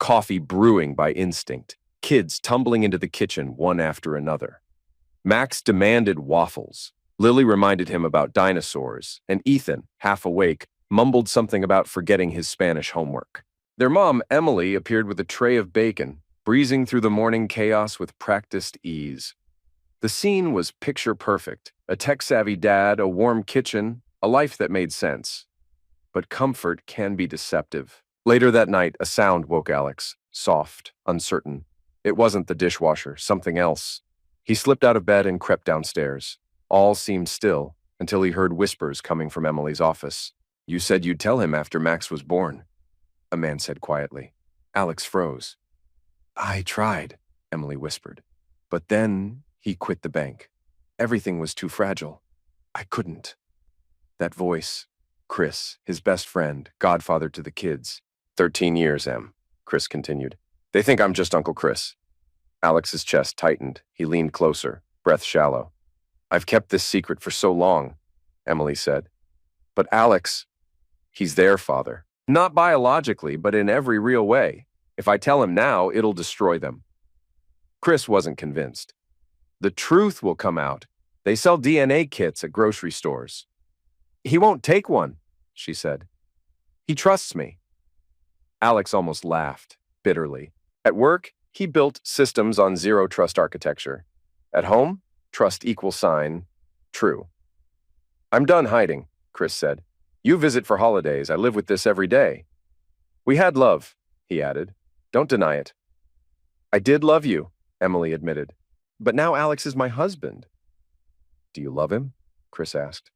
coffee brewing by instinct, kids tumbling into the kitchen one after another. Max demanded waffles. Lily reminded him about dinosaurs, and Ethan, half awake, mumbled something about forgetting his Spanish homework. Their mom, Emily, appeared with a tray of bacon, breezing through the morning chaos with practiced ease. The scene was picture perfect: a tech-savvy dad, a warm kitchen, a life that made sense. But comfort can be deceptive. Later that night, a sound woke Alex, soft, uncertain. It wasn't the dishwasher, something else. He slipped out of bed and crept downstairs. All seemed still until he heard whispers coming from Emily's office. "You said you'd tell him after Max was born," a man said quietly. Alex froze. "I tried," Emily whispered. "But then he quit the bank. Everything was too fragile. I couldn't." That voice, Chris, his best friend, godfather to the kids. 13 years, Em, Chris continued. "They think I'm just Uncle Chris." Alex's chest tightened. He leaned closer, breath shallow. "I've kept this secret for so long," Emily said. "But Alex, he's their father. Not biologically, but in every real way. If I tell him now, it'll destroy them." Chris wasn't convinced. "The truth will come out. They sell DNA kits at grocery stores." "He won't take one," she said. "He trusts me." Alex almost laughed, bitterly. At work, he built systems on zero-trust architecture. At home, trust =, true. "I'm done hiding," Chris said. "You visit for holidays. I live with this every day." "We had love," he added. "Don't deny it." "I did love you," Emily admitted. "But now Alex is my husband." "Do you love him?" Chris asked.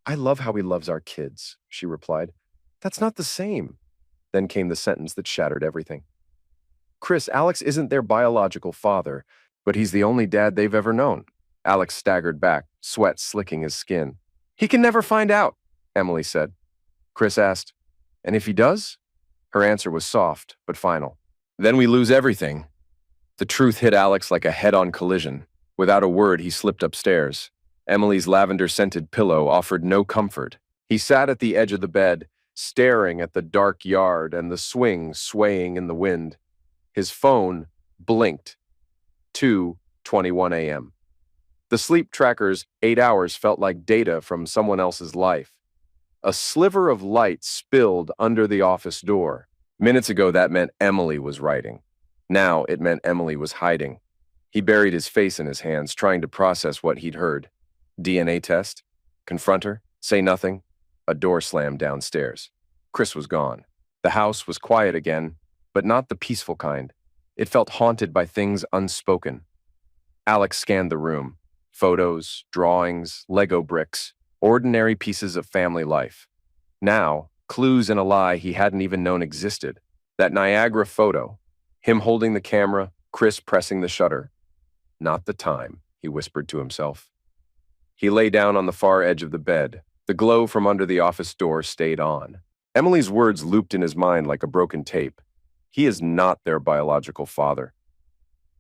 "I love how he loves our kids," she replied. "That's not the same." Then came the sentence that shattered everything. "Chris, Alex isn't their biological father, but he's the only dad they've ever known." Alex staggered back, sweat slicking his skin. "He can never find out," Emily said. Chris asked, "And if he does?" Her answer was soft, but final. "Then we lose everything." The truth hit Alex like a head-on collision. Without a word, he slipped upstairs. Emily's lavender-scented pillow offered no comfort. He sat at the edge of the bed, staring at the dark yard and the swing swaying in the wind. His phone blinked. 2:21 a.m. The sleep tracker's 8 hours felt like data from someone else's life. A sliver of light spilled under the office door. Minutes ago, that meant Emily was writing. Now it meant Emily was hiding. He buried his face in his hands, trying to process what he'd heard. DNA test? Confront her? Say nothing? A door slammed downstairs. Chris was gone. The house was quiet again, but not the peaceful kind. It felt haunted by things unspoken. Alex scanned the room. Photos, drawings, Lego bricks, ordinary pieces of family life. Now, clues in a lie he hadn't even known existed. That Niagara photo. Him holding the camera, Chris pressing the shutter. Not the time, he whispered to himself. He lay down on the far edge of the bed. The glow from under the office door stayed on. Emily's words looped in his mind like a broken tape. He is not their biological father.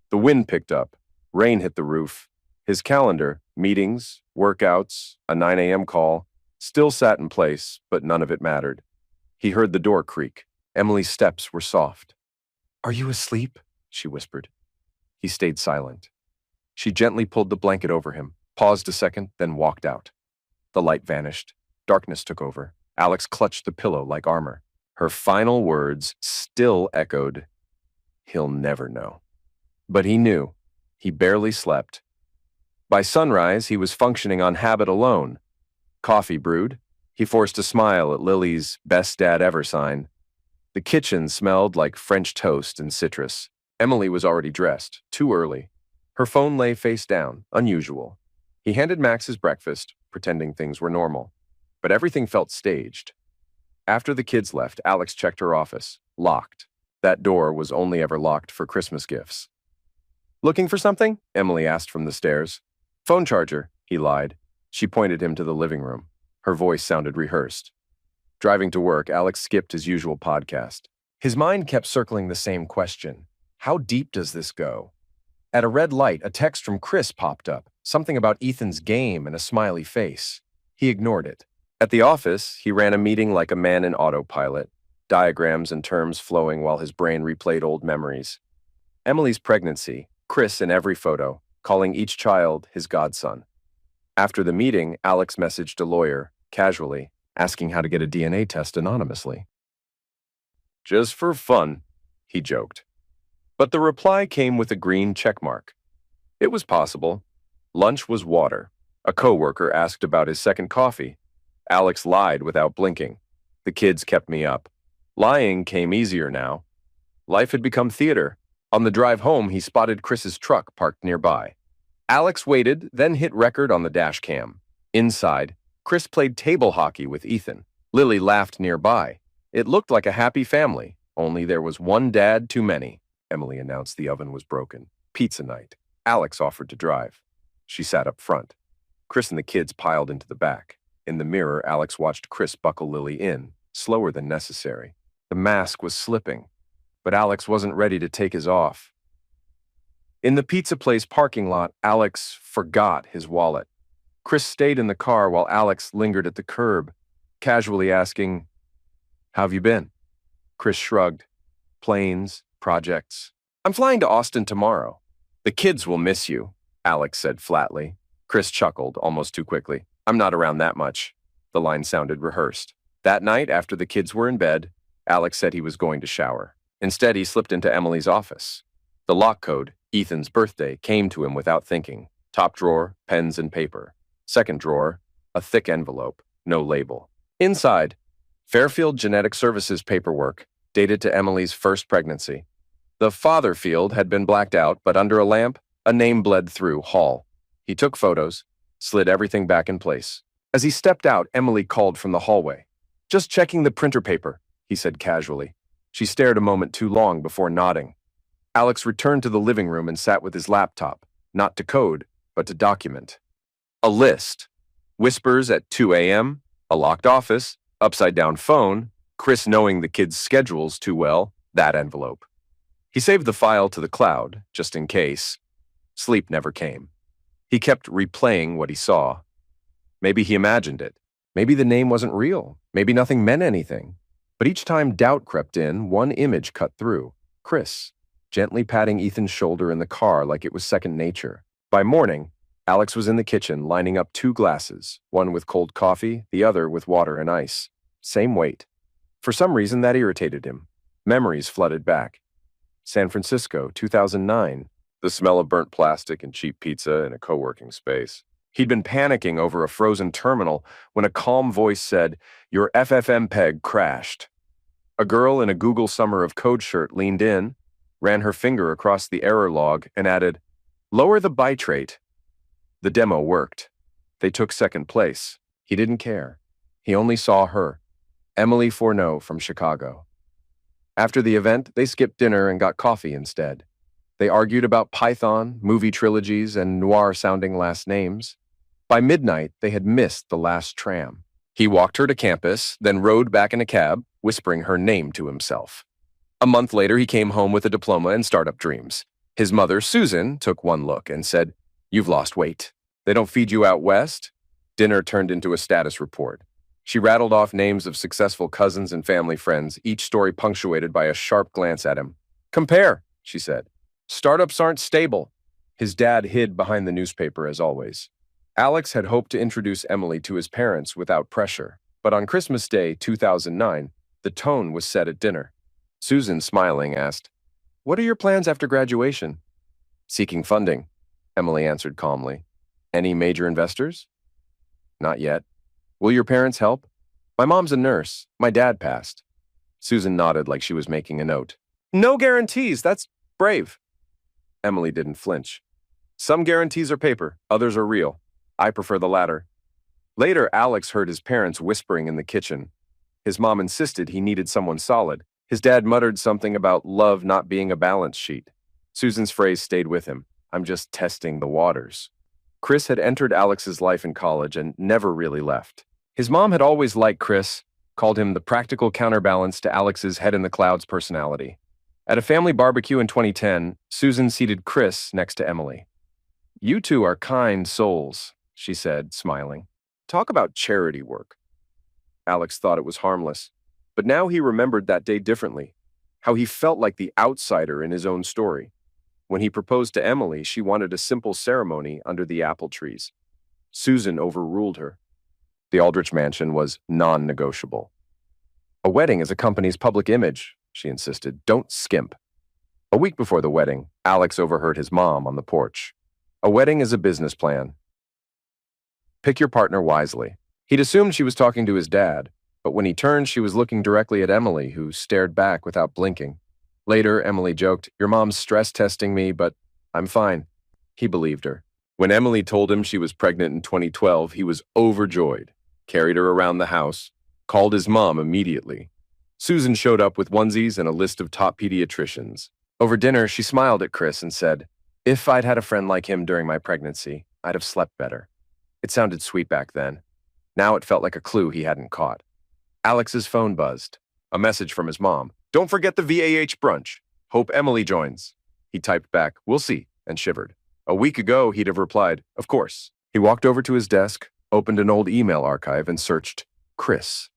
The wind picked up. Rain hit the roof. His calendar, meetings, workouts, a 9 a.m. call, still sat in place, but none of it mattered. He heard the door creak. Emily's steps were soft. "Are you asleep?" she whispered. He stayed silent. She gently pulled the blanket over him, paused a second, then walked out. The light vanished. Darkness took over. Alex clutched the pillow like armor. Her final words still echoed, "He'll never know." But he knew. He barely slept. By sunrise, he was functioning on habit alone. Coffee brewed. He forced a smile at Lily's best dad ever sign. The kitchen smelled like French toast and citrus. Emily was already dressed, too early. Her phone lay face down, unusual. He handed Max his breakfast, pretending things were normal. But everything felt staged. After the kids left, Alex checked her office. Locked. That door was only ever locked for Christmas gifts. "Looking for something?" Emily asked from the stairs. "Phone charger," he lied. She pointed him to the living room. Her voice sounded rehearsed. Driving to work, Alex skipped his usual podcast. His mind kept circling the same question. How deep does this go? At a red light, a text from Chris popped up, something about Ethan's game and a smiley face. He ignored it. At the office, he ran a meeting like a man in autopilot. diagrams and terms flowing while his brain replayed old memories. Emily's pregnancy, Chris in every photo, calling each child his godson. After the meeting, Alex messaged a lawyer, casually, asking how to get a DNA test anonymously. Just for fun, he joked. But the reply came with a green checkmark. It was possible. Lunch was water. A coworker asked about his second coffee. Alex lied without blinking. The kids kept me up. Lying came easier now. Life had become theater. On the drive home, he spotted Chris's truck parked nearby. Alex waited, then hit record on the dash cam. Inside, Chris played table hockey with Ethan. Lily laughed nearby. It looked like a happy family, only there was one dad too many. Emily announced the oven was broken. Pizza night. Alex offered to drive. She sat up front. Chris and the kids piled into the back. In the mirror, Alex watched Chris buckle Lily in, slower than necessary. The mask was slipping, but Alex wasn't ready to take his off. In the pizza place parking lot, Alex forgot his wallet. Chris stayed in the car while Alex lingered at the curb, casually asking, "How have you been?" Chris shrugged. "Planes, projects. I'm flying to Austin tomorrow." "The kids will miss you," Alex said flatly. Chris chuckled, almost too quickly. "I'm not around that much." The line sounded rehearsed. That night, after the kids were in bed, Alex said he was going to shower. Instead, he slipped into Emily's office. The lock code, Ethan's birthday, came to him without thinking. Top drawer, pens and paper. Second drawer, a thick envelope, no label. Inside, Fairfield Genetic Services paperwork, dated to Emily's first pregnancy. The father field had been blacked out, but under a lamp, a name bled through, Hall. He took photos, slid everything back in place. As he stepped out, Emily called from the hallway. "Just checking the printer paper," he said casually. She stared a moment too long before nodding. Alex returned to the living room and sat with his laptop, not to code, but to document. A list. Whispers at 2 a.m., a locked office, upside-down phone, Chris knowing the kids' schedules too well, that envelope. He saved the file to the cloud, just in case. Sleep never came. He kept replaying what he saw. Maybe he imagined it. Maybe the name wasn't real. Maybe nothing meant anything. But each time doubt crept in, one image cut through. Chris, gently patting Ethan's shoulder in the car like it was second nature. By morning, Alex was in the kitchen lining up 2 glasses, one with cold coffee, the other with water and ice. Same weight. For some reason, that irritated him. Memories flooded back. San Francisco, 2009. The smell of burnt plastic and cheap pizza in a co-working space. He'd been panicking over a frozen terminal when a calm voice said, "Your FFmpeg crashed." A girl in a Google Summer of Code shirt leaned in, ran her finger across the error log, and added, "Lower the bitrate." The demo worked. They took second place. He didn't care. He only saw her, Emily Fourneau from Chicago. After the event, they skipped dinner and got coffee instead. They argued about Python, movie trilogies, and noir-sounding last names. By midnight, they had missed the last tram. He walked her to campus, then rode back in a cab, whispering her name to himself. A month later, he came home with a diploma and startup dreams. His mother, Susan, took one look and said, "You've lost weight. They don't feed you out west?" Dinner turned into a status report. She rattled off names of successful cousins and family friends, each story punctuated by a sharp glance at him. "Compare," she said. "Startups aren't stable." His dad hid behind the newspaper as always. Alex had hoped to introduce Emily to his parents without pressure, but on Christmas Day, 2009, the tone was set at dinner. Susan, smiling, asked, "What are your plans after graduation?" "Seeking funding," Emily answered calmly. "Any major investors?" "Not yet." "Will your parents help?" "My mom's a nurse. My dad passed." Susan nodded like she was making a note. "No guarantees. That's brave." Emily didn't flinch. "Some guarantees are paper, others are real. I prefer the latter." Later, Alex heard his parents whispering in the kitchen. His mom insisted he needed someone solid. His dad muttered something about love not being a balance sheet. Susan's phrase stayed with him. "I'm just testing the waters." Chris had entered Alex's life in college and never really left. His mom had always liked Chris, called him the practical counterbalance to Alex's head-in-the-clouds personality. At a family barbecue in 2010, Susan seated Chris next to Emily. "You two are kind souls," she said, smiling. "Talk about charity work." Alex thought it was harmless. But now he remembered that day differently, how he felt like the outsider in his own story. When he proposed to Emily, she wanted a simple ceremony under the apple trees. Susan overruled her. The Aldrich mansion was non-negotiable. A wedding is a company's public image, she insisted. Don't skimp. A week before the wedding, Alex overheard his mom on the porch. A wedding is a business plan. Pick your partner wisely. He'd assumed she was talking to his dad, but when he turned, she was looking directly at Emily, who stared back without blinking. Later, Emily joked, "Your mom's stress testing me, but I'm fine." He believed her. When Emily told him she was pregnant in 2012, he was overjoyed, carried her around the house, called his mom immediately. Susan showed up with onesies and a list of top pediatricians. Over dinner, she smiled at Chris and said, "If I'd had a friend like him during my pregnancy, I'd have slept better." It sounded sweet back then. Now it felt like a clue he hadn't caught. Alex's phone buzzed. A message from his mom. "Don't forget the VAH brunch. Hope Emily joins." He typed back, "We'll see," and shivered. A week ago, he'd have replied, "Of course." He walked over to his desk, opened an old email archive, and searched Chris.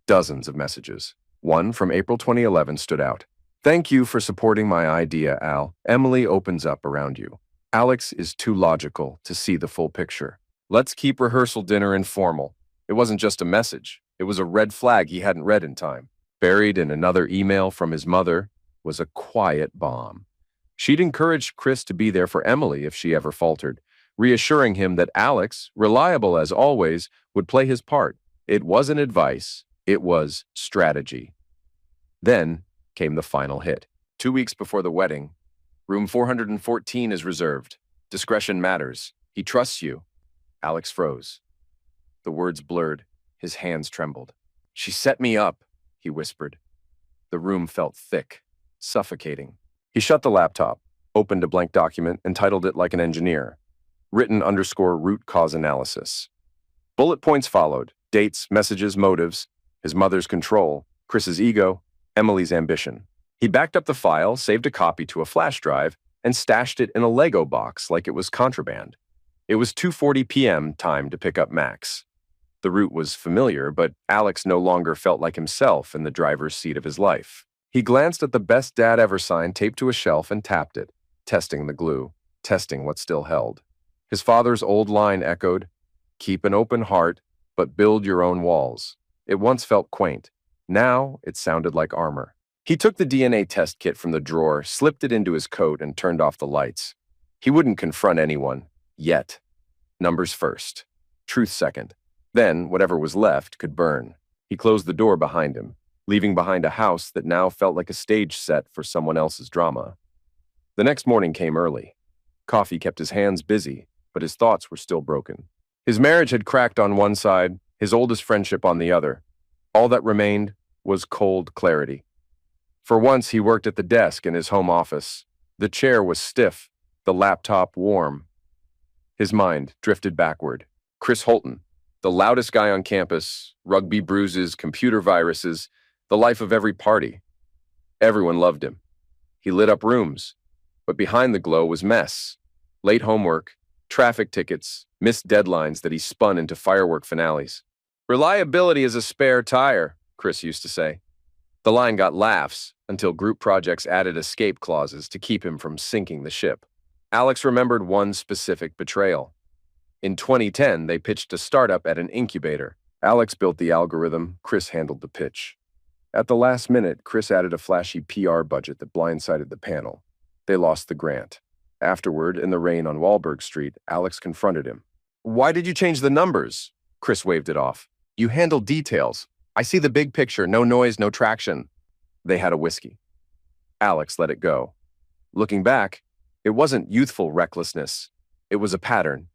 Dozens of messages. One from April 2011 stood out. "Thank you for supporting my idea, Al. Emily opens up around you. Alex is too logical to see the full picture. Let's keep rehearsal dinner informal." It wasn't just a message. It was a red flag he hadn't read in time. Buried in another email from his mother was a quiet bomb. She'd encouraged Chris to be there for Emily if she ever faltered, reassuring him that Alex, reliable as always, would play his part. It wasn't advice. It was strategy. Then came the final hit. 2 weeks before the wedding, room 414 is reserved. Discretion matters. He trusts you. Alex froze. The words blurred. His hands trembled. "She set me up," he whispered. The room felt thick, suffocating. He shut the laptop, opened a blank document, and titled it like an engineer. Written_root cause analysis. Bullet points followed. Dates, messages, motives. His mother's control. Chris's ego. Emily's ambition. He backed up the file, saved a copy to a flash drive, and stashed it in a Lego box like it was contraband. It was 2:40 p.m. time to pick up Max. The route was familiar, but Alex no longer felt like himself in the driver's seat of his life. He glanced at the "Best Dad Ever" sign taped to a shelf and tapped it, testing the glue, testing what still held. His father's old line echoed, "Keep an open heart, but build your own walls." It once felt quaint. Now it sounded like armor. He took the DNA test kit from the drawer, slipped it into his coat, and turned off the lights. He wouldn't confront anyone. Yet. Numbers first. Truth second. Then, whatever was left could burn. He closed the door behind him, leaving behind a house that now felt like a stage set for someone else's drama. The next morning came early. Coffee kept his hands busy, but his thoughts were still broken. His marriage had cracked on one side, his oldest friendship on the other. All that remained was cold clarity. For once, he worked at the desk in his home office. The chair was stiff, the laptop warm. His mind drifted backward. Chris Holton, the loudest guy on campus, rugby bruises, computer viruses, the life of every party. Everyone loved him. He lit up rooms, but behind the glow was mess. Late homework, traffic tickets, missed deadlines that he spun into firework finales. "Reliability is a spare tire," Chris used to say. The line got laughs until group projects added escape clauses to keep him from sinking the ship. Alex remembered one specific betrayal. In 2010, they pitched a startup at an incubator. Alex built the algorithm, Chris handled the pitch. At the last minute, Chris added a flashy PR budget that blindsided the panel. They lost the grant. Afterward, in the rain on Wahlberg Street, Alex confronted him. "Why did you change the numbers?" Chris waved it off. "You handle details. I see the big picture, no noise, no traction." They had a whiskey. Alex let it go. Looking back, it wasn't youthful recklessness. It was a pattern.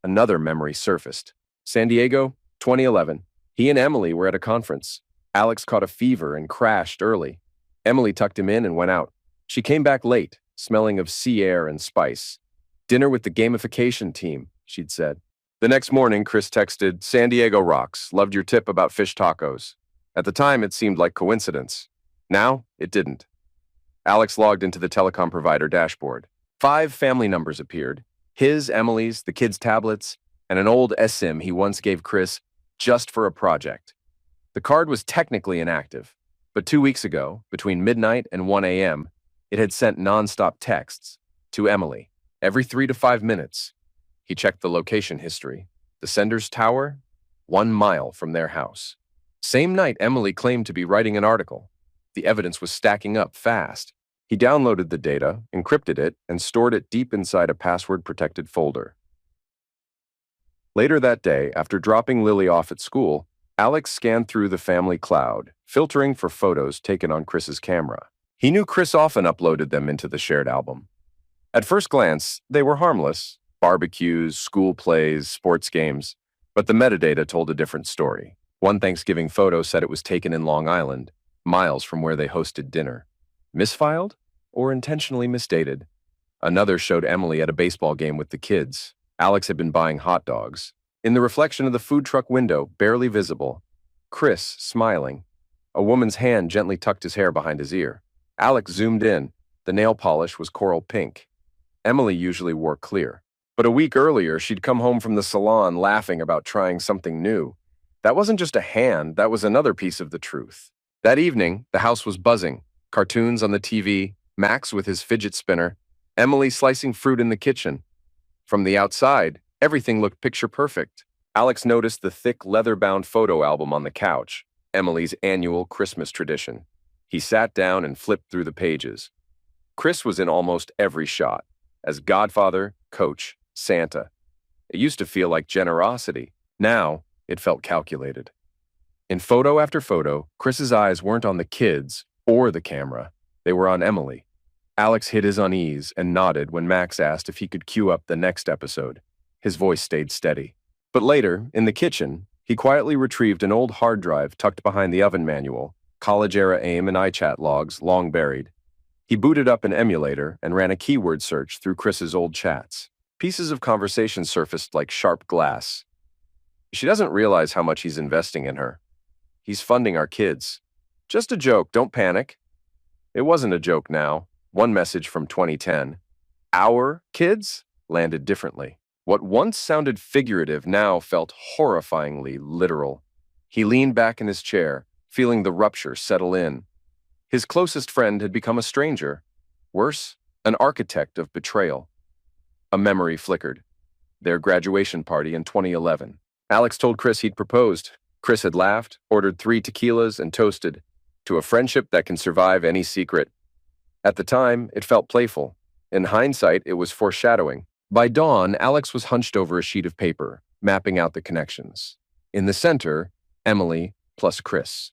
Another memory surfaced. San Diego, 2011. He and Emily were at a conference. Alex caught a fever and crashed early. Emily tucked him in and went out. She came back late, smelling of sea air and spice. "Dinner with the gamification team," she'd said. The next morning, Chris texted, "San Diego rocks. Loved your tip about fish tacos." At the time, it seemed like coincidence. Now, it didn't. Alex logged into the telecom provider dashboard. 5 family numbers appeared. His, Emily's, the kids' tablets, and an old SIM he once gave Chris just for a project. The card was technically inactive, but 2 weeks ago, between midnight and 1 a.m., it had sent nonstop texts to Emily every 3 to 5 minutes. He checked the location history. The sender's tower, 1 mile from their house. Same night, Emily claimed to be writing an article. The evidence was stacking up fast. He downloaded the data, encrypted it, and stored it deep inside a password-protected folder. Later that day, after dropping Lily off at school, Alex scanned through the family cloud, filtering for photos taken on Chris's camera. He knew Chris often uploaded them into the shared album. At first glance, they were harmless: barbecues, school plays, sports games. But the metadata told a different story. One Thanksgiving photo said it was taken in Long Island, miles from where they hosted dinner. Misfiled or intentionally misdated? Another showed Emily at a baseball game with the kids. Alex had been buying hot dogs. In the reflection of the food truck window, barely visible, Chris smiling. A woman's hand gently tucked his hair behind his ear. Alex zoomed in. The nail polish was coral pink. Emily usually wore clear. But a week earlier, she'd come home from the salon laughing about trying something new. That wasn't just a hand, that was another piece of the truth. That evening, the house was buzzing. Cartoons on the TV, Max with his fidget spinner, Emily slicing fruit in the kitchen. From the outside, everything looked picture perfect. Alex noticed the thick, leather-bound photo album on the couch, Emily's annual Christmas tradition. He sat down and flipped through the pages. Chris was in almost every shot, as godfather, coach, Santa. It used to feel like generosity. Now, it felt calculated. In photo after photo, Chris's eyes weren't on the kids or the camera. They were on Emily. Alex hid his unease and nodded when Max asked if he could cue up the next episode. His voice stayed steady. But later, in the kitchen, he quietly retrieved an old hard drive tucked behind the oven manual, college-era AIM and iChat logs long buried. He booted up an emulator and ran a keyword search through Chris's old chats. Pieces of conversation surfaced like sharp glass. She doesn't realize how much he's investing in her. He's funding our kids. Just a joke, don't panic. It wasn't a joke now. One message from 2010. Our kids landed differently. What once sounded figurative now felt horrifyingly literal. He leaned back in his chair, feeling the rupture settle in. His closest friend had become a stranger. Worse, an architect of betrayal. A memory flickered. Their graduation party in 2011. Alex told Chris he'd proposed. Chris had laughed, ordered 3 tequilas, and toasted to a friendship that can survive any secret. At the time, it felt playful. In hindsight, it was foreshadowing. By dawn, Alex was hunched over a sheet of paper, mapping out the connections. In the center, Emily plus Chris.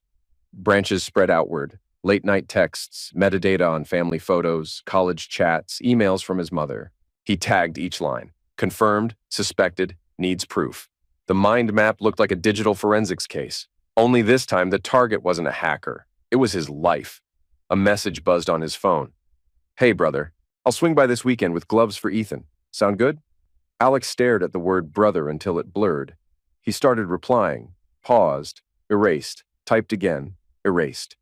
Branches spread outward, late-night texts, metadata on family photos, college chats, emails from his mother. He tagged each line. Confirmed, suspected, needs proof. The mind map looked like a digital forensics case. Only this time, the target wasn't a hacker. It was his life. A message buzzed on his phone. Hey, brother. I'll swing by this weekend with gloves for Ethan. Sound good? Alex stared at the word brother until it blurred. He started replying, paused, erased, typed again, erased.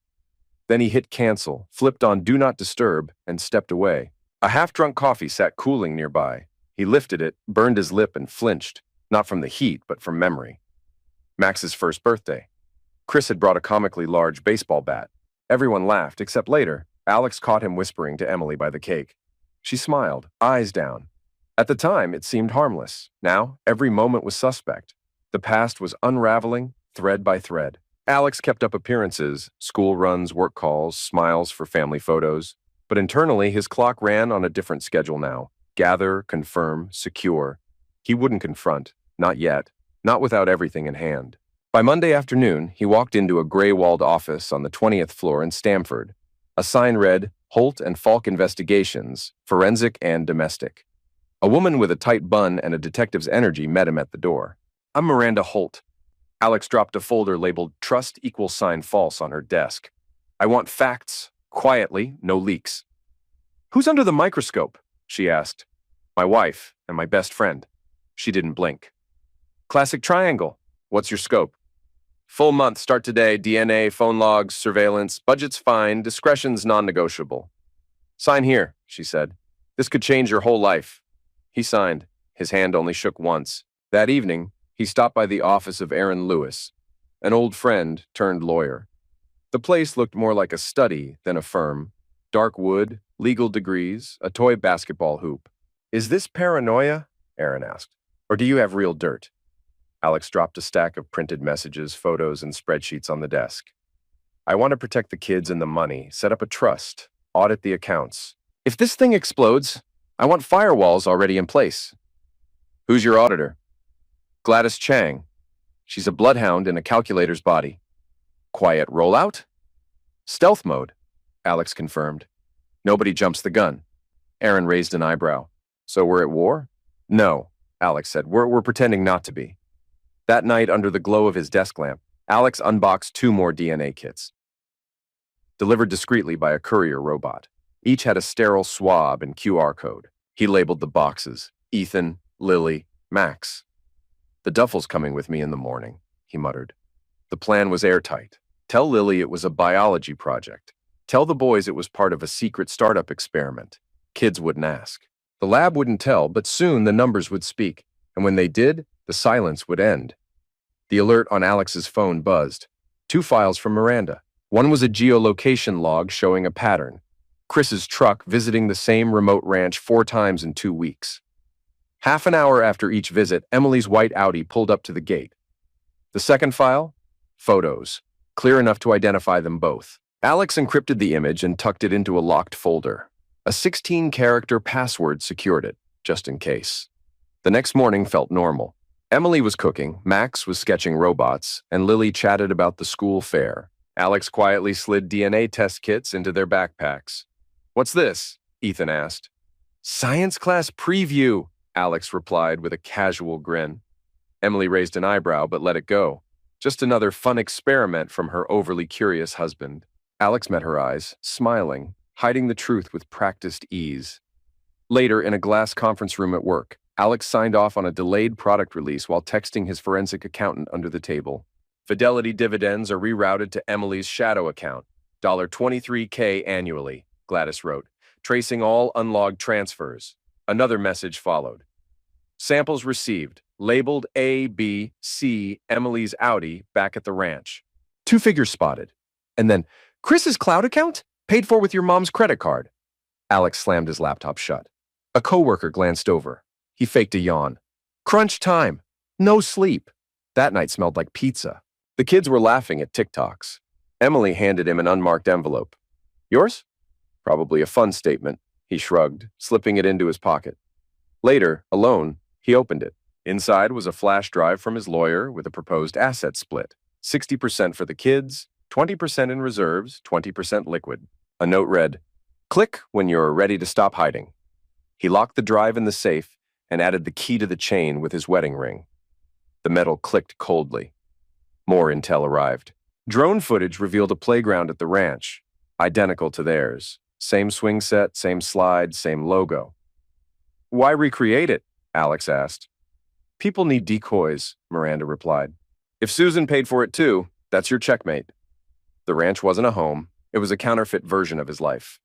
Then he hit cancel, flipped on do not disturb, and stepped away. A half-drunk coffee sat cooling nearby. He lifted it, burned his lip, and flinched, not from the heat, but from memory. Max's first birthday. Chris had brought a comically large baseball bat. Everyone laughed, except later, Alex caught him whispering to Emily by the cake. She smiled, eyes down. At the time, it seemed harmless. Now, every moment was suspect. The past was unraveling, thread by thread. Alex kept up appearances, school runs, work calls, smiles for family photos. But internally, his clock ran on a different schedule now. Gather, confirm, secure. He wouldn't confront, not yet, not without everything in hand. By Monday afternoon, he walked into a gray-walled office on the 20th floor in Stamford. A sign read, Holt and Falk Investigations, Forensic and Domestic. A woman with a tight bun and a detective's energy met him at the door. I'm Miranda Holt. Alex dropped a folder labeled Trust = False on her desk. I want facts, quietly, no leaks. Who's under the microscope? She asked. My wife and my best friend. She didn't blink. Classic triangle. What's your scope? Full month, start today, DNA, phone logs, surveillance, budget's fine, discretion's non-negotiable. Sign here, she said. This could change your whole life. He signed. His hand only shook once. That evening, he stopped by the office of Aaron Lewis. an old friend turned lawyer. The place looked more like a study than a firm. Dark wood, legal degrees, a toy basketball hoop. Is this paranoia? Aaron asked. Or do you have real dirt? Alex dropped a stack of printed messages, photos, and spreadsheets on the desk. I want to protect the kids and the money, set up a trust, audit the accounts. If this thing explodes, I want firewalls already in place. Who's your auditor? Gladys Chang. She's a bloodhound in a calculator's body. Quiet rollout? Stealth mode, Alex confirmed. Nobody jumps the gun. Aaron raised an eyebrow. So we're at war? No, Alex said. We're pretending not to be. That night, under the glow of his desk lamp, Alex unboxed 2 more DNA kits, delivered discreetly by a courier robot. Each had a sterile swab and QR code. He labeled the boxes: Ethan, Lily, Max. The duffel's coming with me in the morning, he muttered. The plan was airtight. Tell Lily it was a biology project. Tell the boys it was part of a secret startup experiment. Kids wouldn't ask. The lab wouldn't tell, but soon the numbers would speak, and when they did, the silence would end. The alert on Alex's phone buzzed. 2 files from Miranda. One was a geolocation log showing a pattern. Chris's truck visiting the same remote ranch 4 times in 2 weeks. Half an hour after each visit, Emily's white Audi pulled up to the gate. The second file? Photos. Clear enough to identify them both. Alex encrypted the image and tucked it into a locked folder. A 16-character password secured it, just in case. The next morning felt normal. Emily was cooking, Max was sketching robots, and Lily chatted about the school fair. Alex quietly slid DNA test kits into their backpacks. What's this? Ethan asked. Science class preview, Alex replied with a casual grin. Emily raised an eyebrow but let it go. Just another fun experiment from her overly curious husband. Alex met her eyes, smiling, hiding the truth with practiced ease. Later, in a glass conference room at work, Alex signed off on a delayed product release while texting his forensic accountant under the table. Fidelity dividends are rerouted to Emily's shadow account. $23K annually, Gladys wrote, tracing all unlogged transfers. Another message followed. Samples received, labeled A, B, C, Emily's Audi back at the ranch. 2 figures spotted. And then, Chris's cloud account? Paid for with your mom's credit card. Alex slammed his laptop shut. A coworker glanced over. He faked a yawn. Crunch time. No sleep. That night smelled like pizza. The kids were laughing at TikToks. Emily handed him an unmarked envelope. Yours? Probably a fun statement, he shrugged, slipping it into his pocket. Later, alone, he opened it. Inside was a flash drive from his lawyer with a proposed asset split. 60% for the kids, 20% in reserves, 20% liquid. A note read, "Click when you're ready to stop hiding." He locked the drive in the safe and added the key to the chain with his wedding ring. The metal clicked coldly. More intel arrived. Drone footage revealed a playground at the ranch, identical to theirs. Same swing set, same slide, same logo. Why recreate it? Alex asked. People need decoys, Miranda replied. If Susan paid for it too, that's your checkmate. The ranch wasn't a home. It was a counterfeit version of his life.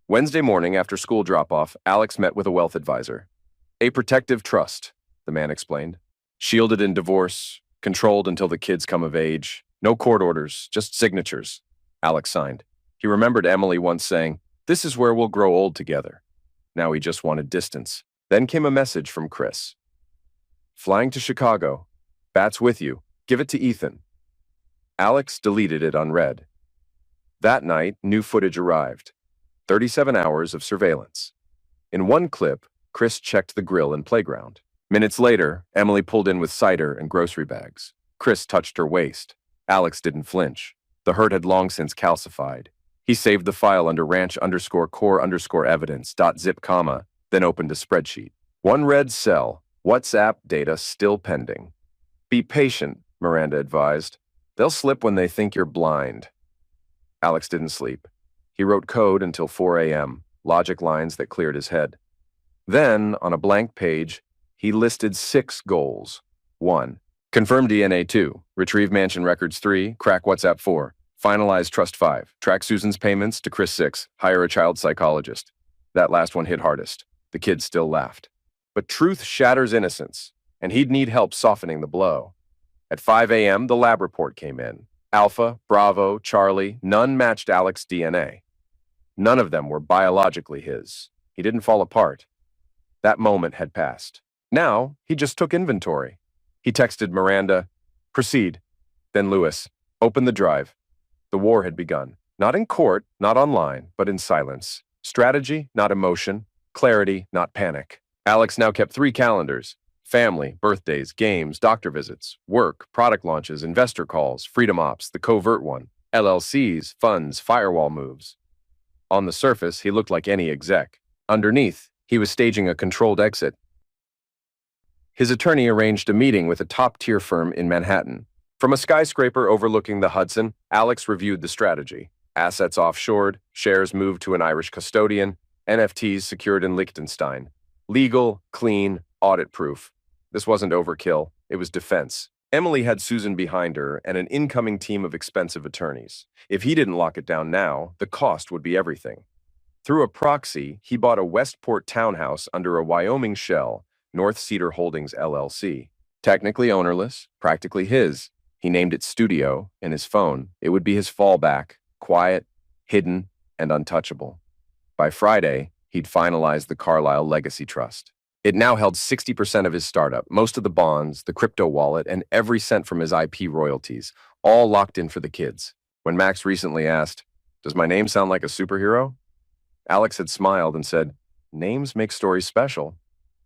Wednesday morning after school drop-off, Alex met with a wealth advisor. A protective trust, the man explained. Shielded in divorce, controlled until the kids come of age. No court orders, just signatures. Alex signed. He remembered Emily once saying, "This is where we'll grow old together." Now he just wanted distance. Then came a message from Chris. Flying to Chicago. Bat's with you. Give it to Ethan. Alex deleted it unread. That night, new footage arrived. 37 hours of surveillance. In one clip, Chris checked the grill and playground. Minutes later, Emily pulled in with cider and grocery bags. Chris touched her waist. Alex didn't flinch. The hurt had long since calcified. He saved the file under ranch_core_evidence.zip, then opened a spreadsheet. One red cell, WhatsApp data still pending. Be patient, Miranda advised. They'll slip when they think you're blind. Alex didn't sleep. He wrote code until 4 a.m., logic lines that cleared his head. Then, on a blank page, he listed 6 goals. 1. Confirm DNA 2. Retrieve mansion records 3. Crack WhatsApp 4. Finalize trust 5. Track Susan's payments to Chris 6. Hire a child psychologist. That last one hit hardest. The kids still laughed. But truth shatters innocence, and he'd need help softening the blow. At 5 a.m., the lab report came in. Alpha, Bravo, Charlie, none matched Alex's DNA. None of them were biologically his. He didn't fall apart. That moment had passed. Now, he just took inventory. He texted Miranda, "Proceed." Then Lewis, "Open the drive." The war had begun. Not in court, not online, but in silence. Strategy, not emotion. Clarity, not panic. Alex now kept 3 calendars: family, birthdays, games, doctor visits, work, product launches, investor calls, freedom ops, the covert one, LLCs, funds, firewall moves. On the surface, he looked like any exec. Underneath, he was staging a controlled exit. His attorney arranged a meeting with a top-tier firm in Manhattan. From a skyscraper overlooking the Hudson, Alex reviewed the strategy. Assets offshored, shares moved to an Irish custodian, NFTs secured in Liechtenstein. Legal, clean, audit-proof. This wasn't overkill, it was defense. Emily had Susan behind her and an incoming team of expensive attorneys. If he didn't lock it down now, the cost would be everything. Through a proxy, he bought a Westport townhouse under a Wyoming shell, North Cedar Holdings LLC. Technically ownerless, practically his. He named it Studio in his phone. It would be his fallback, quiet, hidden, and untouchable. By Friday, he'd finalized the Carlyle Legacy Trust. It now held 60% of his startup, most of the bonds, the crypto wallet, and every cent from his IP royalties, all locked in for the kids. When Max recently asked, "Does my name sound like a superhero?" Alex had smiled and said, "Names make stories special."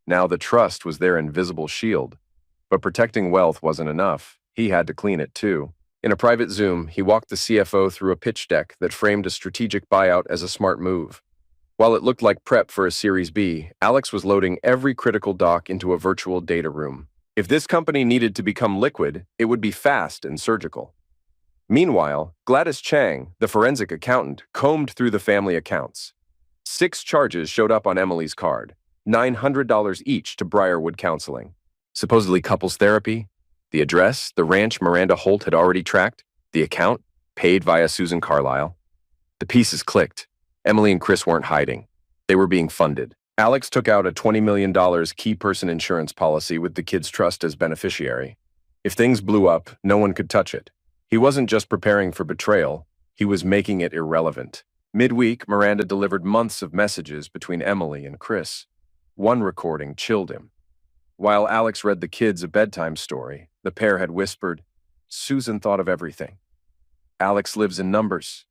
Now the trust was their invisible shield. But protecting wealth wasn't enough. He had to clean it too. In a private Zoom, he walked the CFO through a pitch deck that framed a strategic buyout as a smart move. While it looked like prep for a Series B, Alex was loading every critical doc into a virtual data room. If this company needed to become liquid, it would be fast and surgical. Meanwhile, Gladys Chang, the forensic accountant, combed through the family accounts. 6 charges showed up on Emily's card, $900 each to Briarwood Counseling. Supposedly couples therapy. The address, the ranch Miranda Holt had already tracked. The account, paid via Susan Carlyle. The pieces clicked. Emily and Chris weren't hiding. They were being funded. Alex took out a $20 million key person insurance policy with the kids' trust as beneficiary. If things blew up, no one could touch it. He wasn't just preparing for betrayal, he was making it irrelevant. Midweek, Miranda delivered months of messages between Emily and Chris. One recording chilled him. While Alex read the kids a bedtime story, the pair had whispered, "Susan thought of everything. Alex lives in numbers."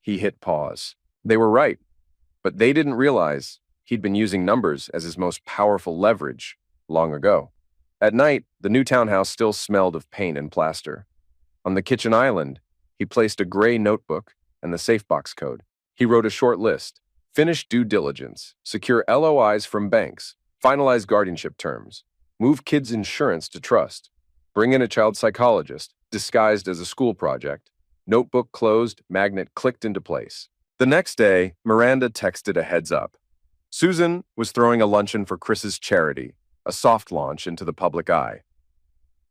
He hit pause. They were right, but they didn't realize he'd been using numbers as his most powerful leverage long ago. At night, the new townhouse still smelled of paint and plaster. On the kitchen island, he placed a gray notebook and the safe box code. He wrote a short list: finish due diligence, secure LOIs from banks, finalize guardianship terms, move kids' insurance to trust, bring in a child psychologist disguised as a school project. Notebook closed, magnet clicked into place. The next day, Miranda texted a heads up. Susan was throwing a luncheon for Chris's charity, a soft launch into the public eye.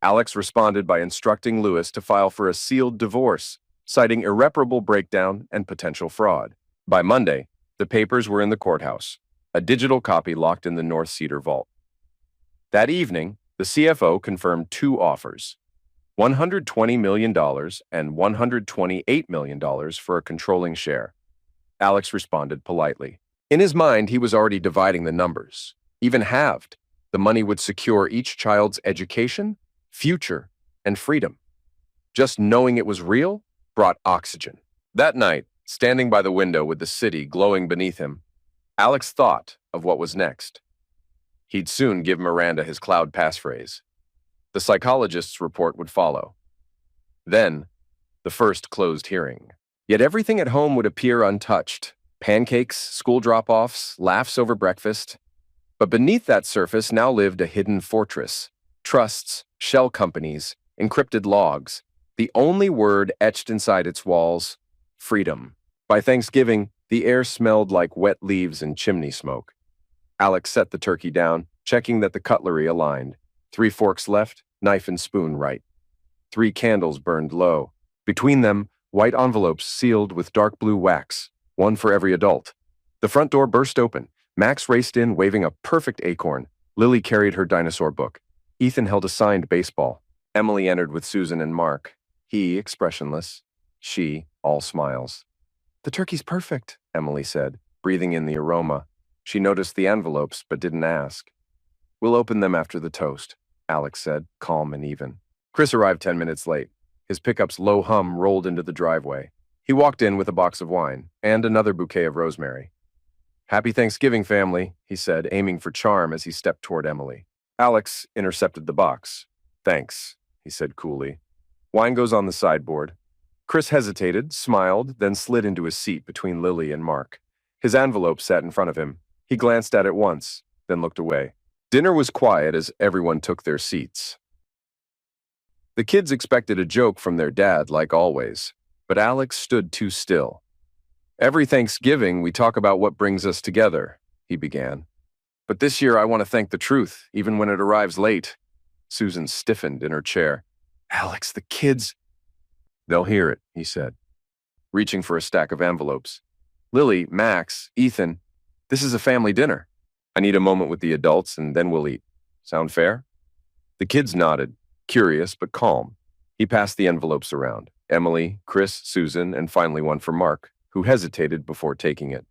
Alex responded by instructing Lewis to file for a sealed divorce, citing irreparable breakdown and potential fraud. By Monday, the papers were in the courthouse, a digital copy locked in the North Cedar vault. That evening, the CFO confirmed 2 offers: $120 million and $128 million for a controlling share. Alex responded politely. In his mind, he was already dividing the numbers. Even halved, the money would secure each child's education, future, and freedom. Just knowing it was real brought oxygen. That night, standing by the window with the city glowing beneath him, Alex thought of what was next. He'd soon give Miranda his cloud passphrase. The psychologist's report would follow. Then, the first closed hearing. Yet everything at home would appear untouched. Pancakes, school drop-offs, laughs over breakfast. But beneath that surface now lived a hidden fortress. Trusts, shell companies, encrypted logs. The only word etched inside its walls: freedom. By Thanksgiving, the air smelled like wet leaves and chimney smoke. Alex set the turkey down, checking that the cutlery aligned. 3 forks left, knife and spoon right. 3 candles burned low. Between them, white envelopes sealed with dark blue wax, one for every adult. The front door burst open. Max raced in, waving a perfect acorn. Lily carried her dinosaur book. Ethan held a signed baseball. Emily entered with Susan and Mark. He, expressionless. She, all smiles. "The turkey's perfect," Emily said, breathing in the aroma. She noticed the envelopes, but didn't ask. "We'll open them after the toast," Alex said, calm and even. Chris arrived 10 minutes late. His pickup's low hum rolled into the driveway. He walked in with a box of wine and another bouquet of rosemary. "Happy Thanksgiving, family," he said, aiming for charm as he stepped toward Emily. Alex intercepted the box. "Thanks," he said coolly. "Wine goes on the sideboard." Chris hesitated, smiled, then slid into his seat between Lily and Mark. His envelope sat in front of him. He glanced at it once, then looked away. Dinner was quiet as everyone took their seats. The kids expected a joke from their dad, like always, but Alex stood too still. "Every Thanksgiving, we talk about what brings us together," he began. "But this year, I want to thank the truth, even when it arrives late." Susan stiffened in her chair. "Alex, the kids—" "They'll hear it," he said, reaching for a stack of envelopes. "Lily, Max, Ethan, this is a family dinner. I need a moment with the adults, and then we'll eat. Sound fair?" The kids nodded, curious but calm. He passed the envelopes around. Emily, Chris, Susan, and finally one for Mark, who hesitated before taking it.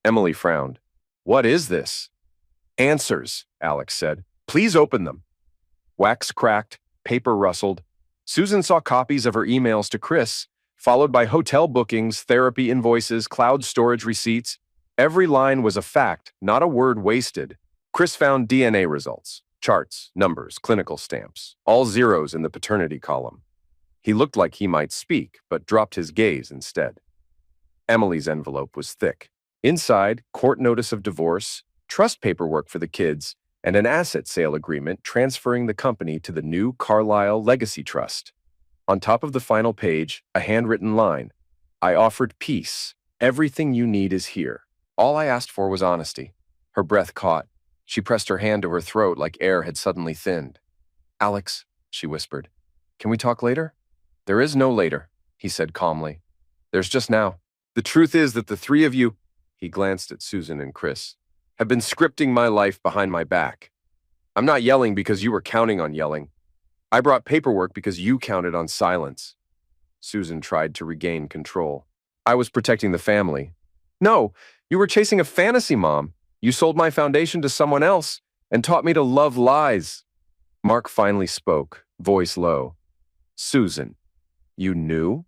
Emily frowned. "What is this?" "Answers," Alex said. "Please open them." Wax cracked, paper rustled. Susan saw copies of her emails to Chris, followed by hotel bookings, therapy invoices, cloud storage receipts. Every line was a fact, not a word wasted. Chris found DNA results, charts, numbers, clinical stamps, all zeros in the paternity column. He looked like he might speak, but dropped his gaze instead. Emily's envelope was thick. Inside, court notice of divorce, trust paperwork for the kids, and an asset sale agreement transferring the company to the new Carlyle Legacy Trust. On top of the final page, a handwritten line. "I offered peace. Everything you need is here. All I asked for was honesty." Her breath caught. She pressed her hand to her throat like air had suddenly thinned. "Alex," she whispered, "can we talk later?" "There is no later," he said calmly. "There's just now. The truth is that the three of you," he glanced at Susan and Chris, "have been scripting my life behind my back. I'm not yelling because you were counting on yelling. I brought paperwork because you counted on silence." Susan tried to regain control. "I was protecting the family." "No, you were chasing a fantasy, Mom. You sold my foundation to someone else and taught me to love lies." Mark finally spoke, voice low. "Susan, you knew?"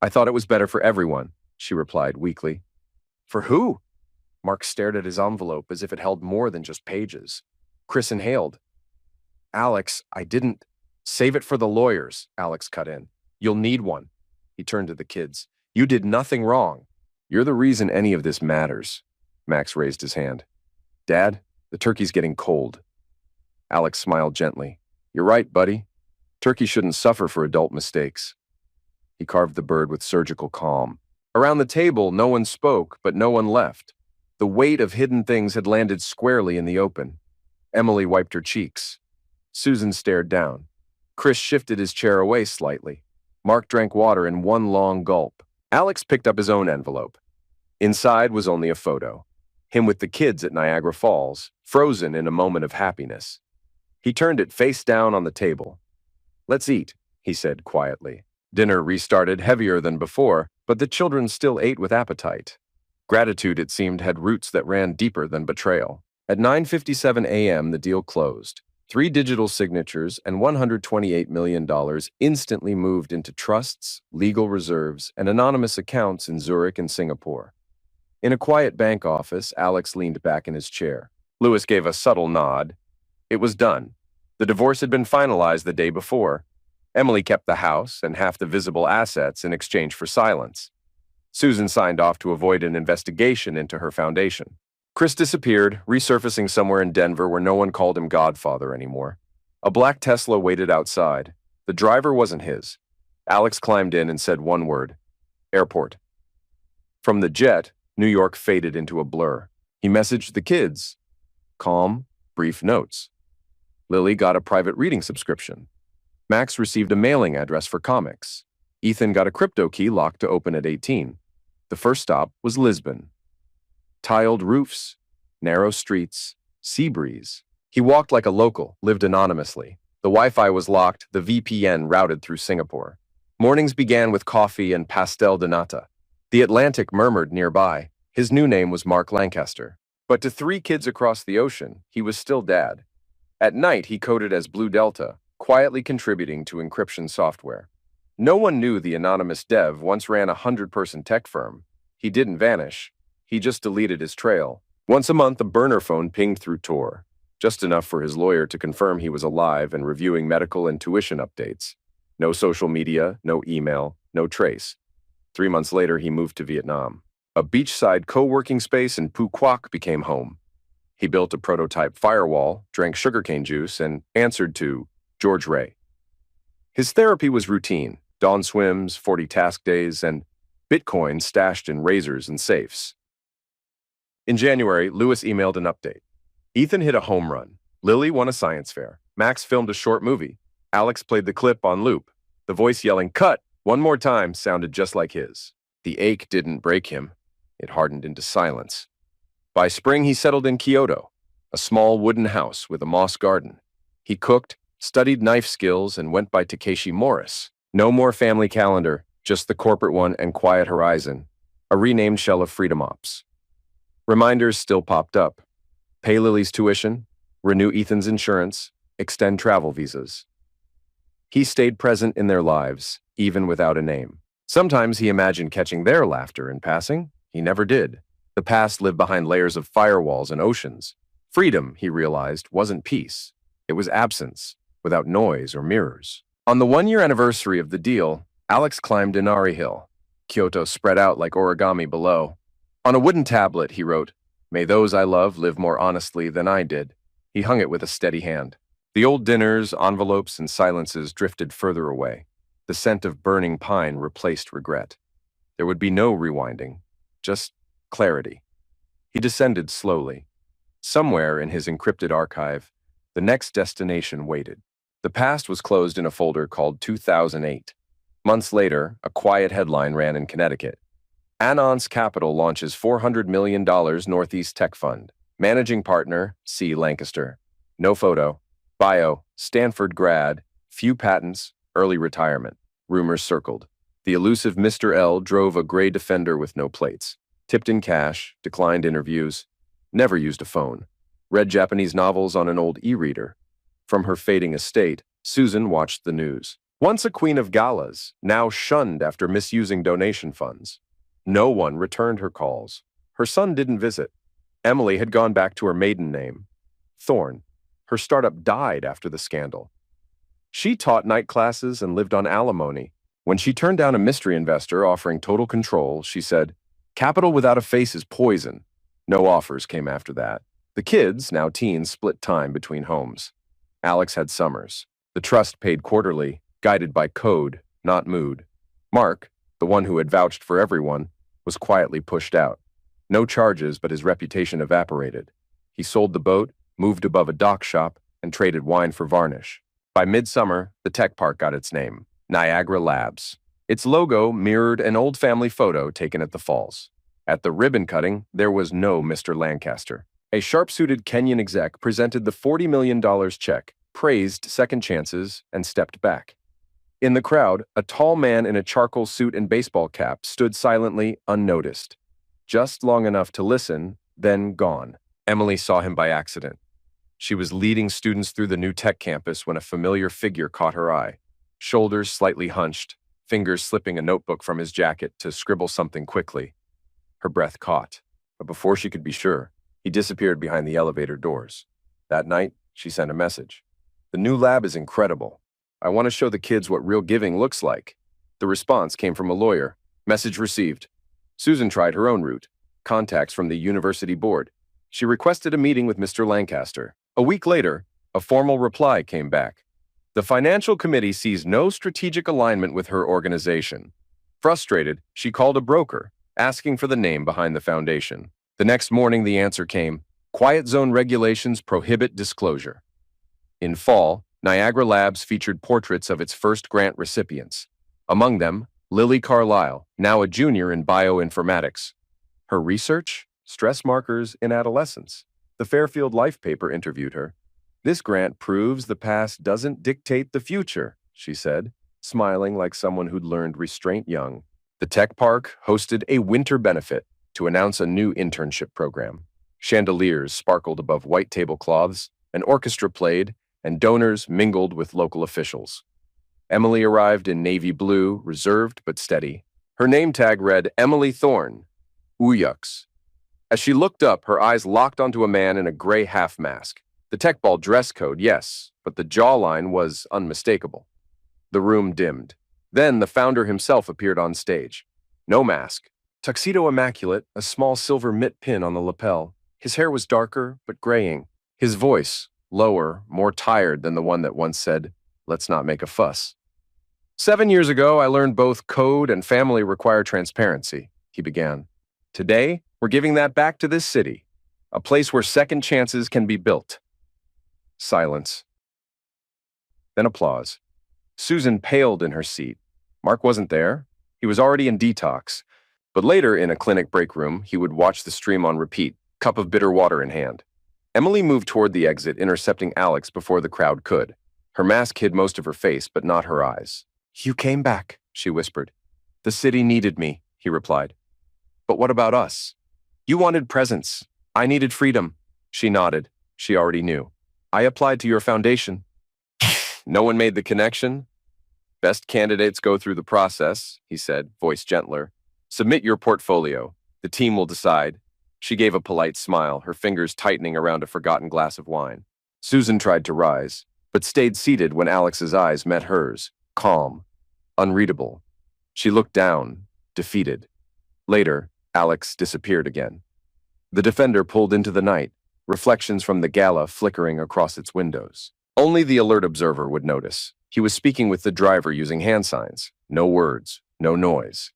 "I thought it was better for everyone," she replied weakly. "For who?" Mark stared at his envelope as if it held more than just pages. Chris inhaled. "Alex, I didn't—" "Save it for the lawyers," Alex cut in. "You'll need one." He turned to the kids. "You did nothing wrong. You're the reason any of this matters." Max raised his hand. "Dad, the turkey's getting cold." Alex smiled gently. "You're right, buddy. Turkey shouldn't suffer for adult mistakes." He carved the bird with surgical calm. Around the table, no one spoke, but no one left. The weight of hidden things had landed squarely in the open. Emily wiped her cheeks. Susan stared down. Chris shifted his chair away slightly. Mark drank water in one long gulp. Alex picked up his own envelope. Inside was only a photo. Him with the kids at Niagara Falls, frozen in a moment of happiness. He turned it face down on the table. "Let's eat," he said quietly. Dinner restarted heavier than before, but the children still ate with appetite. Gratitude, it seemed, had roots that ran deeper than betrayal. At 9:57 a.m., the deal closed. 3 digital signatures and $128 million instantly moved into trusts, legal reserves, and anonymous accounts in Zurich and Singapore. In a quiet bank office, Alex leaned back in his chair. Lewis gave a subtle nod. It was done. The divorce had been finalized the day before. Emily kept the house and half the visible assets in exchange for silence. Susan signed off to avoid an investigation into her foundation. Chris disappeared, resurfacing somewhere in Denver where no one called him Godfather anymore. A black Tesla waited outside. The driver wasn't his. Alex climbed in and said one word: "Airport." From the jet, New York faded into a blur. He messaged the kids. Calm, brief notes. Lily got a private reading subscription. Max received a mailing address for comics. Ethan got a crypto key locked to open at 18. The first stop was Lisbon. Tiled roofs, narrow streets, sea breeze. He walked like a local, lived anonymously. The Wi-Fi was locked, the VPN routed through Singapore. Mornings began with coffee and pastel de nata. The Atlantic murmured nearby. His new name was Mark Lancaster. But to 3 kids across the ocean, he was still Dad. At night, he coded as Blue Delta, quietly contributing to encryption software. No one knew the anonymous dev once ran a 100-person tech firm. He didn't vanish. He just deleted his trail. Once a month, a burner phone pinged through Tor, just enough for his lawyer to confirm he was alive and reviewing medical and tuition updates. No social media, no email, no trace. 3 months later, he moved to Vietnam. A beachside co-working space in Phu Quoc became home. He built a prototype firewall, drank sugarcane juice, and answered to George Ray. His therapy was routine: dawn swims, 40 task days, and Bitcoin stashed in razors and safes. In January, Lewis emailed an update. Ethan hit a home run. Lily won a science fair. Max filmed a short movie. Alex played the clip on loop. The voice yelling, "Cut!" one more time sounded just like his. The ache didn't break him. It hardened into silence. By spring, he settled in Kyoto, a small wooden house with a moss garden. He cooked, studied knife skills, and went by Takeshi Morris. No more family calendar, just the corporate one and quiet horizon, a renamed shell of Freedom Ops. Reminders still popped up. Pay Lily's tuition, renew Ethan's insurance, extend travel visas. He stayed present in their lives, even without a name. Sometimes he imagined catching their laughter in passing. He never did. The past lived behind layers of firewalls and oceans. Freedom, he realized, wasn't peace. It was absence, without noise or mirrors. On the 1-year anniversary of the deal, Alex climbed Inari Hill. Kyoto spread out like origami below. On a wooden tablet, he wrote, "May those I love live more honestly than I did." He hung it with a steady hand. The old dinners, envelopes, and silences drifted further away. The scent of burning pine replaced regret. There would be no rewinding, just clarity. He descended slowly. Somewhere in his encrypted archive, the next destination waited. The past was closed in a folder called 2008. Months later, a quiet headline ran in Connecticut. Anons Capital launches $400 million Northeast Tech Fund. Managing partner, C. Lancaster. No photo. Bio, Stanford grad, few patents, early retirement. Rumors circled. The elusive Mr. L drove a gray Defender with no plates. Tipped in cash, declined interviews, never used a phone. Read Japanese novels on an old e-reader. From her fading estate, Susan watched the news. Once a queen of galas, now shunned after misusing donation funds. No one returned her calls. Her son didn't visit. Emily had gone back to her maiden name, Thorne. Her startup died after the scandal. She taught night classes and lived on alimony. When she turned down a mystery investor offering total control, she said, "Capital without a face is poison." No offers came after that. The kids, now teens, split time between homes. Alex had summers. The trust paid quarterly, guided by code, not mood. Mark, the one who had vouched for everyone, was quietly pushed out. No charges, but his reputation evaporated. He sold the boat, moved above a dock shop, and traded wine for varnish. By midsummer, the tech park got its name, Niagara Labs. Its logo mirrored an old family photo taken at the falls. At the ribbon cutting, there was no Mr. Lancaster. A sharp-suited Kenyan exec presented the $40 million check, praised second chances, and stepped back. In the crowd, a tall man in a charcoal suit and baseball cap stood silently, unnoticed. Just long enough to listen, then gone. Emily saw him by accident. She was leading students through the new tech campus when a familiar figure caught her eye. Shoulders slightly hunched, fingers slipping a notebook from his jacket to scribble something quickly. Her breath caught, but before she could be sure, he disappeared behind the elevator doors. That night, she sent a message. "The new lab is incredible. I want to show the kids what real giving looks like." The response came from a lawyer. Message received. Susan tried her own route. Contacts from the university board. She requested a meeting with Mr. Lancaster. A week later, a formal reply came back. The financial committee sees no strategic alignment with her organization. Frustrated, she called a broker, asking for the name behind the foundation. The next morning, the answer came: quiet zone regulations prohibit disclosure. In fall, Niagara Labs featured portraits of its first grant recipients. Among them, Lily Carlisle, now a junior in bioinformatics. Her research? Stress markers in adolescence. The Fairfield Life paper interviewed her. This grant proves the past doesn't dictate the future, she said, smiling like someone who'd learned restraint young. The tech park hosted a winter benefit to announce a new internship program. Chandeliers sparkled above white tablecloths, an orchestra played, and donors mingled with local officials. Emily arrived in navy blue, reserved but steady. Her name tag read Emily Thorne, Uyux. As she looked up, her eyes locked onto a man in a gray half mask. The tech ball dress code, yes, but the jawline was unmistakable. The room dimmed. Then the founder himself appeared on stage. No mask. Tuxedo immaculate, a small silver mitt pin on the lapel. His hair was darker, but graying. His voice, lower, more tired than the one that once said, "Let's not make a fuss." 7 years ago, I learned both code and family require transparency, he began. Today, we're giving that back to this city, a place where second chances can be built. Silence. Then applause. Susan paled in her seat. Mark wasn't there. He was already in detox. But later, in a clinic break room, he would watch the stream on repeat, cup of bitter water in hand. Emily moved toward the exit, intercepting Alex before the crowd could. Her mask hid most of her face, but not her eyes. "You came back," she whispered. "The city needed me," he replied. "But what about us?" "You wanted presence. I needed freedom." She nodded. She already knew. "I applied to your foundation." No one made the connection? "Best candidates go through the process," he said, voice gentler. "Submit your portfolio. The team will decide." She gave a polite smile, her fingers tightening around a forgotten glass of wine. Susan tried to rise, but stayed seated when Alex's eyes met hers, calm, unreadable. She looked down, defeated. Later, Alex disappeared again. The Defender pulled into the night, reflections from the gala flickering across its windows. Only the alert observer would notice. He was speaking with the driver using hand signs. No words, no noise.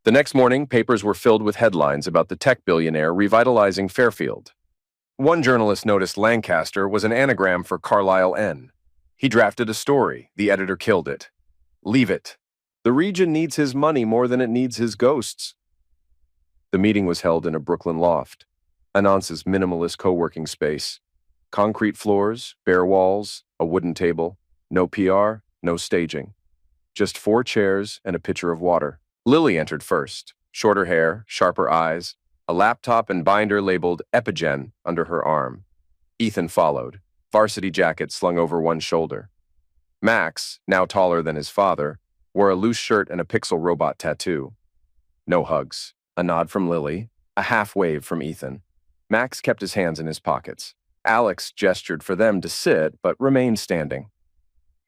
The next morning, papers were filled with headlines about the tech billionaire revitalizing Fairfield. One journalist noticed Lancaster was an anagram for Carlisle N. He drafted a story. The editor killed it. "Leave it. The region needs his money more than it needs his ghosts." The meeting was held in a Brooklyn loft, Anance's minimalist co-working space. Concrete floors, bare walls, a wooden table. No PR, no staging. Just 4 chairs and a pitcher of water. Lily entered first, shorter hair, sharper eyes, a laptop and binder labeled Epigen under her arm. Ethan followed, varsity jacket slung over one shoulder. Max, now taller than his father, wore a loose shirt and a pixel robot tattoo. No hugs. A nod from Lily, a half wave from Ethan. Max kept his hands in his pockets. Alex gestured for them to sit, but remained standing.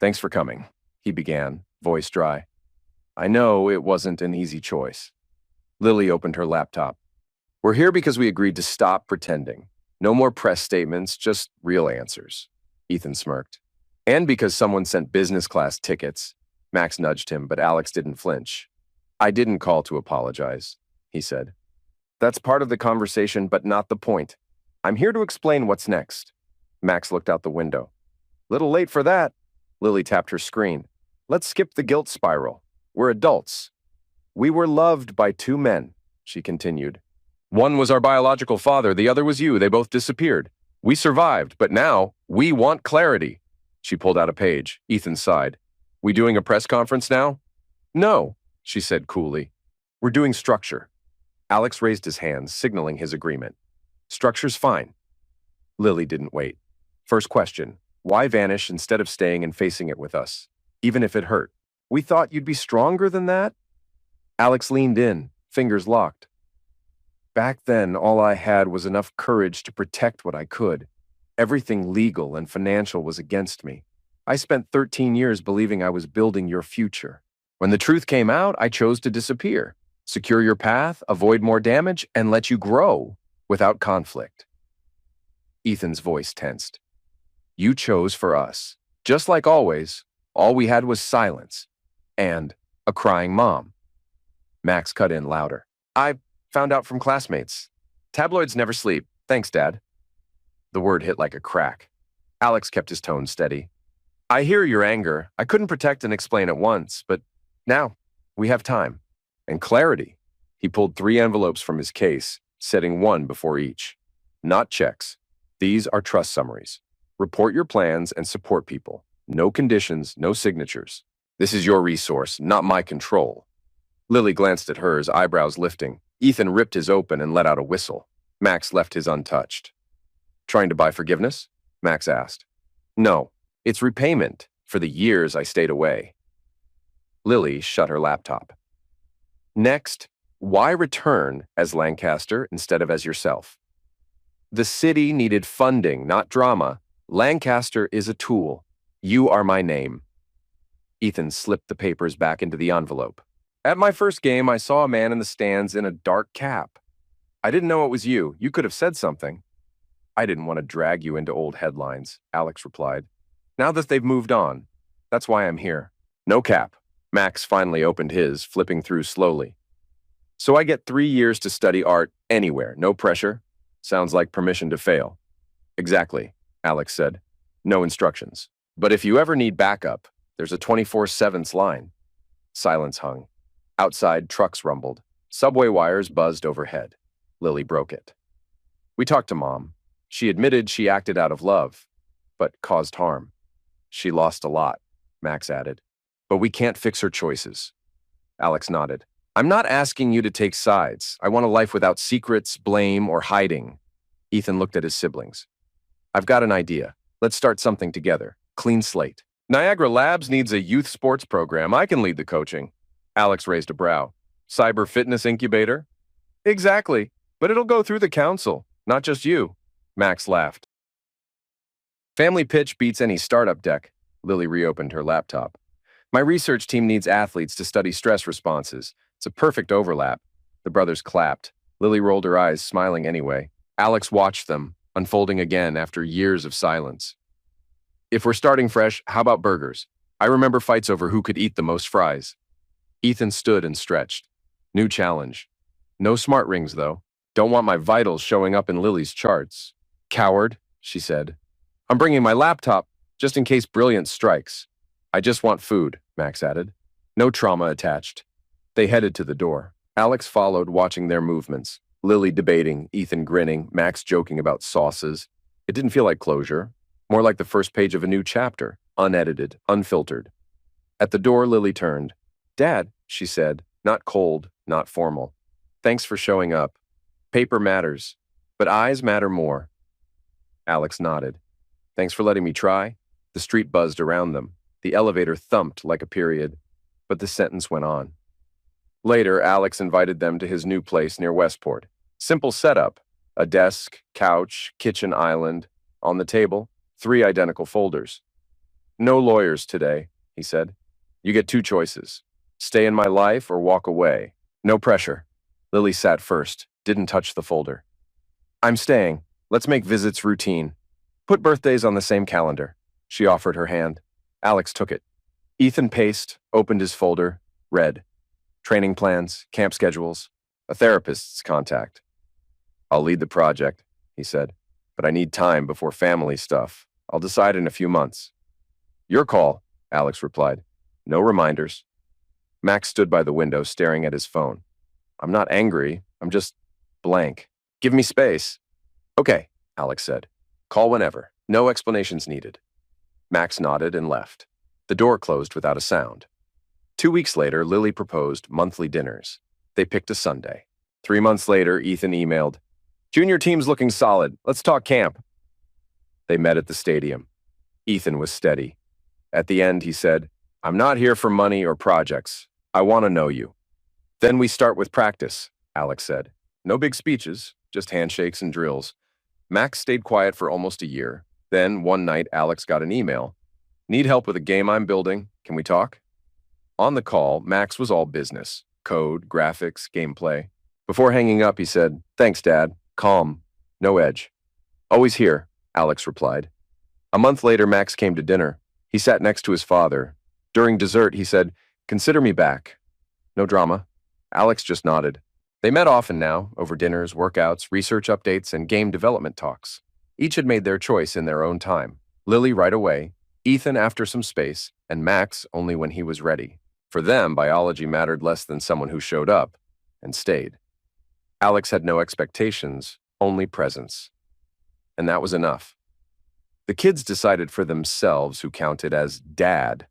"Thanks for coming," he began, voice dry. "I know it wasn't an easy choice." Lily opened her laptop. "We're here because we agreed to stop pretending. No more press statements, just real answers." Ethan smirked. "And because someone sent business class tickets." Max nudged him, but Alex didn't flinch. "I didn't call to apologize," he said. "That's part of the conversation, but not the point. I'm here to explain what's next." Max looked out the window. "Little late for that." Lily tapped her screen. "Let's skip the guilt spiral. We're adults." "We were loved by 2 men," she continued. "One was our biological father, the other was you. They both disappeared. We survived, but now we want clarity." She pulled out a page. Ethan sighed. "We doing a press conference now?" "No," she said coolly. "We're doing structure." Alex raised his hands, signaling his agreement. "Structure's fine." Lily didn't wait. "First question, why vanish instead of staying and facing it with us, even if it hurt? We thought you'd be stronger than that." Alex leaned in, fingers locked. "Back then, all I had was enough courage to protect what I could. Everything legal and financial was against me. I spent 13 years believing I was building your future. When the truth came out, I chose to disappear, secure your path, avoid more damage, and let you grow without conflict." Ethan's voice tensed. "You chose for us. Just like always, all we had was silence and a crying mom." Max cut in louder. "I found out from classmates. Tabloids never sleep. Thanks, Dad." The word hit like a crack. Alex kept his tone steady. "I hear your anger. I couldn't protect and explain at once, but now we have time and clarity." He pulled 3 envelopes from his case, setting one before each. "Not checks. These are trust summaries. Report your plans and support people. No conditions, no signatures. This is your resource, not my control. Lily glanced at hers, eyebrows lifting. Ethan ripped his open and let out a whistle. Max left his untouched. Trying to buy forgiveness? Max asked. No, it's repayment for the years I stayed away. Lily shut her laptop. Next, why return as Lancaster instead of as yourself? The city needed funding, not drama. Lancaster is a tool. You are my name. Ethan slipped the papers back into the envelope. At my first game, I saw a man in the stands in a dark cap. I didn't know it was you. You could have said something. I didn't want to drag you into old headlines, Alex replied. Now that they've moved on, that's why I'm here. No cap. Max finally opened his, flipping through slowly. So I get 3 years to study art anywhere, no pressure. Sounds like permission to fail. Exactly, Alex said. No instructions. But if you ever need backup, there's a 24/7 line. Silence hung. Outside, trucks rumbled. Subway wires buzzed overhead. Lily broke it. We talked to Mom. She admitted she acted out of love, but caused harm. She lost a lot, Max added. But we can't fix her choices. Alex nodded. I'm not asking you to take sides. I want a life without secrets, blame, or hiding. Ethan looked at his siblings. I've got an idea. Let's start something together. Clean slate. Niagara Labs needs a youth sports program. I can lead the coaching. Alex raised a brow. Cyber fitness incubator? Exactly, but it'll go through the council, not just you. Max laughed. Family pitch beats any startup deck. Lily reopened her laptop. My research team needs athletes to study stress responses. It's a perfect overlap. The brothers clapped. Lily rolled her eyes, smiling anyway. Alex watched them, unfolding again after years of silence. If we're starting fresh, how about burgers? I remember fights over who could eat the most fries. Ethan stood and stretched. New challenge. No smart rings, though. Don't want my vitals showing up in Lily's charts. Coward, she said. I'm bringing my laptop, just in case brilliance strikes. I just want food, Max added. No trauma attached. They headed to the door. Alex followed, watching their movements. Lily debating, Ethan grinning, Max joking about sauces. It didn't feel like closure. More like the first page of a new chapter, unedited, unfiltered. At the door, Lily turned. Dad, she said, not cold, not formal. Thanks for showing up. Paper matters, but eyes matter more. Alex nodded. Thanks for letting me try. The street buzzed around them. The elevator thumped like a period, but the sentence went on. Later, Alex invited them to his new place near Westport. Simple setup. A desk, couch, kitchen island. On the table, 3 identical folders. No lawyers today, he said. You get 2 choices. Stay in my life or walk away. No pressure. Lily sat first, didn't touch the folder. I'm staying. Let's make visits routine. Put birthdays on the same calendar. She offered her hand. Alex took it. Ethan paced, opened his folder, read. Training plans, camp schedules, a therapist's contact. I'll lead the project, he said, but I need time before family stuff. I'll decide in a few months. Your call, Alex replied. No reminders. Max stood by the window staring at his phone. I'm not angry. I'm just blank. Give me space. Okay, Alex said. Call whenever. No explanations needed. Max nodded and left. The door closed without a sound. 2 weeks later, Lily proposed monthly dinners. They picked a Sunday. 3 months later, Ethan emailed, Junior team's looking solid. Let's talk camp. They met at the stadium. Ethan was steady. At the end, he said, I'm not here for money or projects. I want to know you. Then we start with practice, Alex said. No big speeches, just handshakes and drills. Max stayed quiet for almost a year. Then, one night, Alex got an email. Need help with a game I'm building. Can we talk? On the call, Max was all business. Code, graphics, gameplay. Before hanging up, he said, Thanks, Dad. Calm. No edge. Always here, Alex replied. A month later, Max came to dinner. He sat next to his father. During dessert, he said, Consider me back. No drama. Alex just nodded. They met often now, over dinners, workouts, research updates, and game development talks. Each had made their choice in their own time. Lily right away, Ethan after some space, and Max only when he was ready. For them, biology mattered less than someone who showed up and stayed. Alex had no expectations, only presence. And that was enough. The kids decided for themselves who counted as Dad.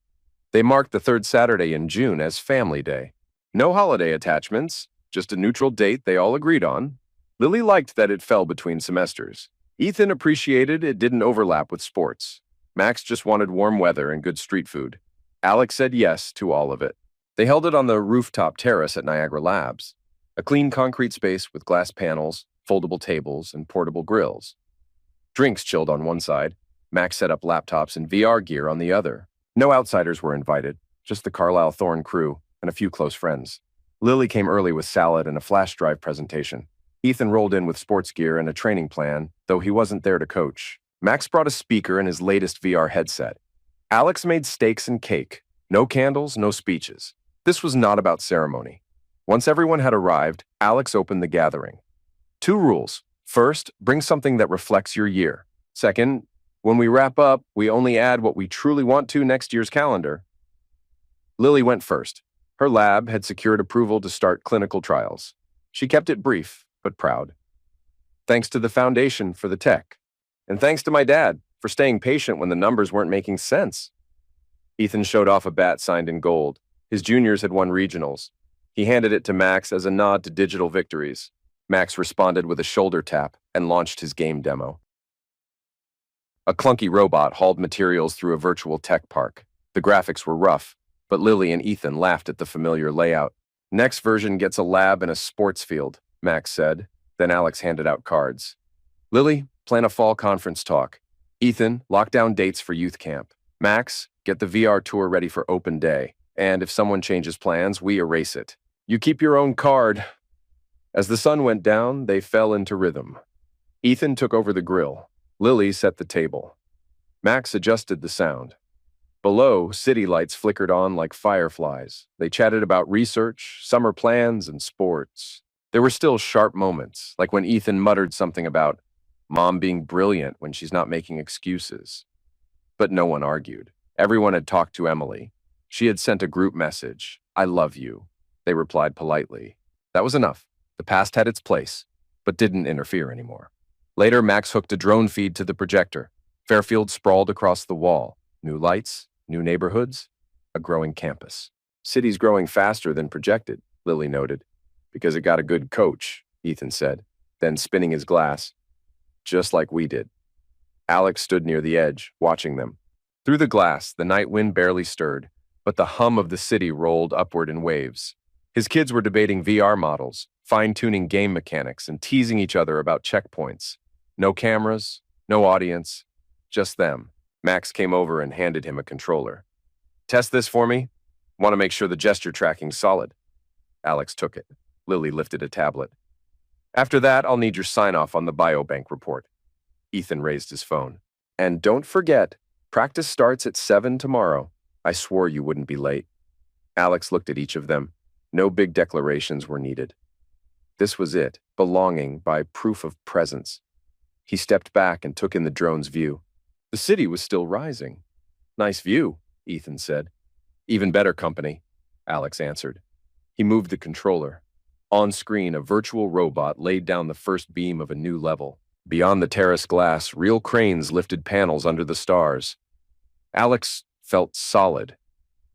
They marked the third Saturday in June as Family Day. No holiday attachments, just a neutral date they all agreed on. Lily liked that it fell between semesters. Ethan appreciated it didn't overlap with sports. Max just wanted warm weather and good street food. Alex said yes to all of it. They held it on the rooftop terrace at Niagara Labs, a clean concrete space with glass panels, foldable tables, and portable grills. Drinks chilled on one side. Max set up laptops and VR gear on the other. No outsiders were invited, just the Carlisle Thorne crew and a few close friends. Lily came early with salad and a flash drive presentation. Ethan rolled in with sports gear and a training plan, though he wasn't there to coach. Max brought a speaker and his latest VR headset. Alex made steaks and cake. No candles, no speeches. This was not about ceremony. Once everyone had arrived, Alex opened the gathering. 2 rules. First, bring something that reflects your year. Second, when we wrap up, we only add what we truly want to next year's calendar. Lily went first. Her lab had secured approval to start clinical trials. She kept it brief, but proud. Thanks to the foundation for the tech. And thanks to my dad for staying patient when the numbers weren't making sense. Ethan showed off a bat signed in gold. His juniors had won regionals. He handed it to Max as a nod to digital victories. Max responded with a shoulder tap and launched his game demo. A clunky robot hauled materials through a virtual tech park. The graphics were rough, but Lily and Ethan laughed at the familiar layout. Next version gets a lab and a sports field, Max said. Then Alex handed out cards. Lily, plan a fall conference talk. Ethan, lock down dates for youth camp. Max, get the VR tour ready for open day. And if someone changes plans, we erase it. You keep your own card. As the sun went down, they fell into rhythm. Ethan took over the grill. Lily set the table. Max adjusted the sound. Below, city lights flickered on like fireflies. They chatted about research, summer plans, and sports. There were still sharp moments, like when Ethan muttered something about Mom being brilliant when she's not making excuses. But no one argued. Everyone had talked to Emily. She had sent a group message, I love you. They replied politely. That was enough. The past had its place, but didn't interfere anymore. Later, Max hooked a drone feed to the projector. Fairfield sprawled across the wall. New lights, new neighborhoods, a growing campus. City's growing faster than projected, Lily noted. Because it got a good coach, Ethan said, then spinning his glass. Just like we did. Alex stood near the edge, watching them. Through the glass, the night wind barely stirred, but the hum of the city rolled upward in waves. His kids were debating VR models, fine-tuning game mechanics, and teasing each other about checkpoints. No cameras, no audience, just them. Max came over and handed him a controller. Test this for me? Want to make sure the gesture tracking's solid. Alex took it. Lily lifted a tablet. After that, I'll need your sign-off on the biobank report. Ethan raised his phone. And don't forget, practice starts at 7 tomorrow. I swore you wouldn't be late. Alex looked at each of them. No big declarations were needed. This was it, belonging by proof of presence. He stepped back and took in the drone's view. The city was still rising. Nice view, Ethan said. Even better company, Alex answered. He moved the controller. On screen, a virtual robot laid down the first beam of a new level. Beyond the terrace glass, real cranes lifted panels under the stars. Alex felt solid.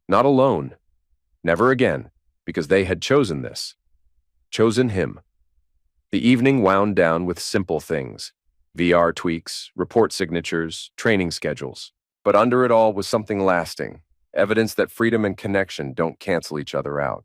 Not alone. Never again, because they had chosen this. Chosen him. The evening wound down with simple things. VR tweaks, report signatures, training schedules. But under it all was something lasting. Evidence that freedom and connection don't cancel each other out.